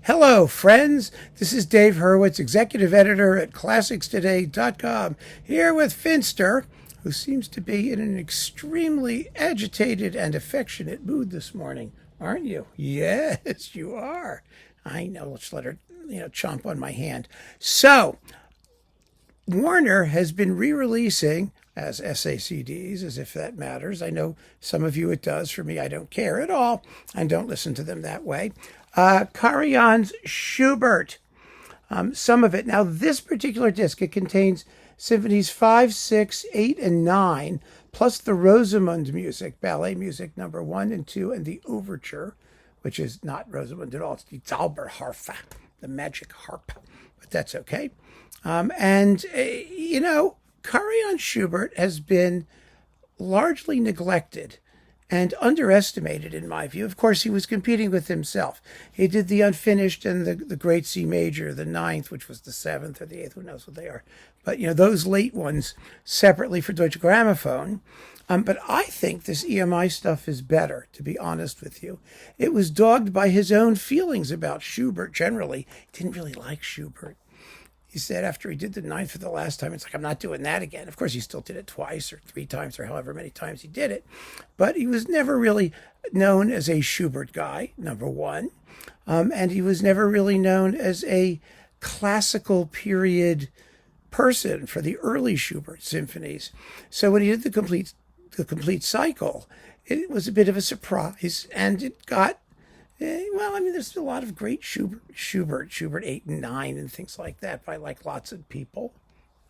Hello, friends. This is Dave Hurwitz, executive editor at ClassicsToday.com, here with Finster, who seems to be in an extremely agitated and affectionate mood this morning. Aren't you? Yes, you are. I know. Let's let her, chomp on my hand. So, Warner has been re-releasing as SACDs, as if that matters. I know some of you it does. For me, I don't care at all. I don't listen to them that way. Karajan's Schubert. Some of it. Now, this particular disc, it contains symphonies 5, 6, 8, and 9, plus the Rosamund music, ballet music number 1 and 2, and the overture, which is not Rosamund at all. It's the Zauberharfe, the magic harp. But that's okay. Karajan Schubert has been largely neglected and underestimated, in my view. Of course, he was competing with himself. He did the unfinished and the great C major, the ninth, which was the seventh or the eighth, who knows what they are. But, those late ones separately for Deutsche Grammophon. But I think this EMI stuff is better, to be honest with you. It was dogged by his own feelings about Schubert generally. He didn't really like Schubert. He said after he did the ninth for the last time, it's like, I'm not doing that again. Of course, he still did it twice or 3 times or however many times he did it. But he was never really known as a Schubert guy, number one. And he was never really known as a classical period person for the early Schubert symphonies. So when he did the complete cycle, it was a bit of a surprise. And it got... there's a lot of great Schubert 8 and 9 and things like that by lots of people.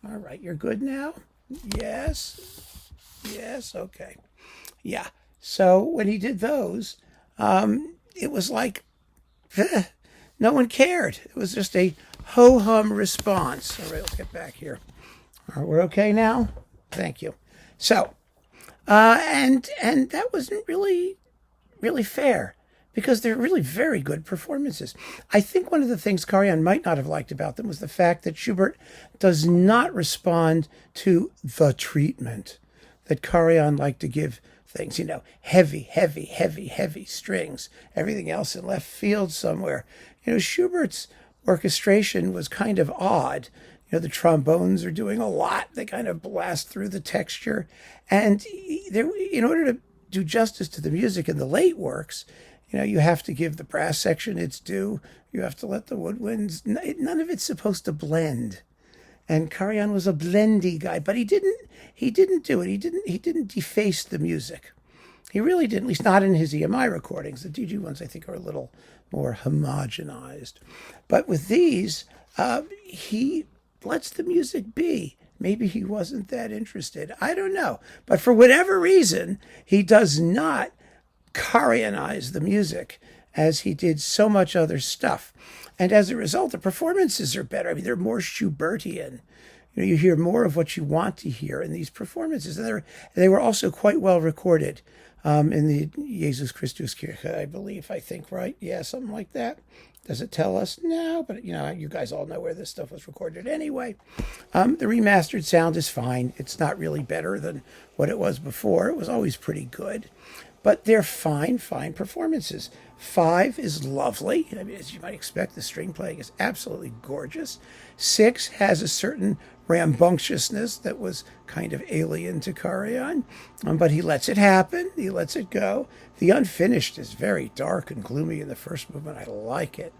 All right, you're good now? Yes, okay. Yeah, so when he did those, it was like, no one cared. It was just a ho-hum response. All right, let's get back here. All right, we're okay now? Thank you. So, and that wasn't really fair, because they're really very good performances. I think one of the things Karajan might not have liked about them was the fact that Schubert does not respond to the treatment that Karajan liked to give things. Heavy strings, everything else in left field somewhere. Schubert's orchestration was kind of odd. The trombones are doing a lot. They kind of blast through the texture. And in order to do justice to the music in the late works, you have to give the brass section its due. You have to let the woodwinds. None of it's supposed to blend. And Karajan was a blendy guy, but he didn't do it. He didn't deface the music. He really didn't, at least not in his EMI recordings. The DG ones, I think, are a little more homogenized. But with these, he lets the music be. Maybe he wasn't that interested. I don't know. But for whatever reason, he does not Karajanize the music as he did so much other stuff. And as a result, the performances are better. They're more Schubertian. You hear more of what you want to hear in these performances. And they were also quite well recorded in the Jesus Christus Kirche, I think, right? Yeah, something like that. Does it tell us? No, but, you guys all know where this stuff was recorded anyway. The remastered sound is fine. It's not really better than what it was before. It was always pretty good. But they're fine performances. 5 is lovely. As you might expect, the string playing is absolutely gorgeous. 6 has a certain rambunctiousness that was kind of alien to Karajan, but he lets it happen. He lets it go. The unfinished is very dark and gloomy in the first movement. I like it.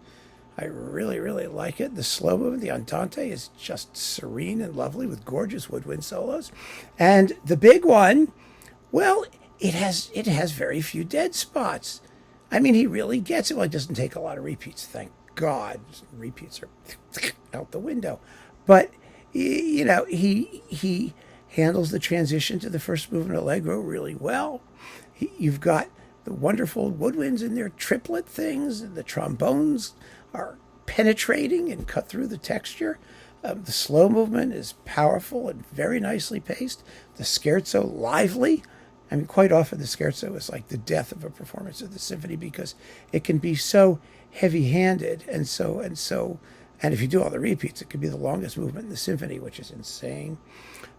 I really, really like it. The slow movement, the Andante, is just serene and lovely with gorgeous woodwind solos. And the big one, well, it has very few dead spots. He really gets it. Well, it doesn't take a lot of repeats, thank God. Repeats are out the window. But, he handles the transition to the first movement allegro really well. You've got the wonderful woodwinds in their triplet things. And the trombones are penetrating and cut through the texture. The slow movement is powerful and very nicely paced. The scherzo lively. Quite often the scherzo is like the death of a performance of the symphony because it can be so heavy-handed and if you do all the repeats, it could be the longest movement in the symphony, which is insane.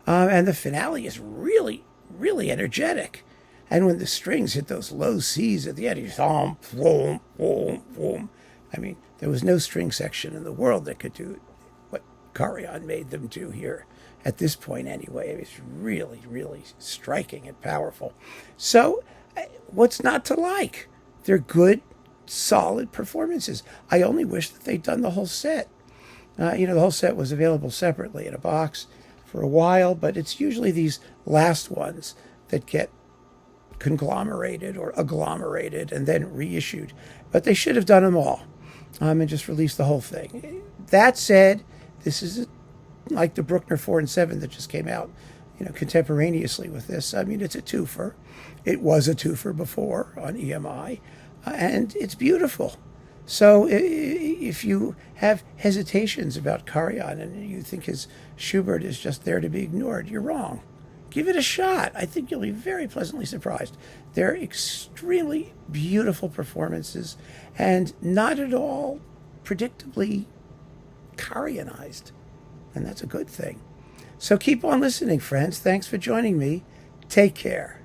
And the finale is really, really energetic. And when the strings hit those low C's at the end, you thump, boom, boom, boom. I mean, there was no string section in the world that could do what Karajan made them do here. At this point, anyway, it's really, really striking and powerful. So, what's not to like? They're good, solid performances. I only wish that they'd done the whole set. The whole set was available separately in a box for a while, but it's usually these last ones that get conglomerated or agglomerated and then reissued. But they should have done them all and just released the whole thing. That said, this is like the Bruckner 4 and 7 that just came out, contemporaneously with this. I mean, it's a twofer. It was a twofer before on EMI, and it's beautiful. So if you have hesitations about Karajan and you think his Schubert is just there to be ignored, you're wrong. Give it a shot. I think you'll be very pleasantly surprised. They're extremely beautiful performances and not at all predictably Karajanized. And that's a good thing. So keep on listening, friends. Thanks for joining me. Take care.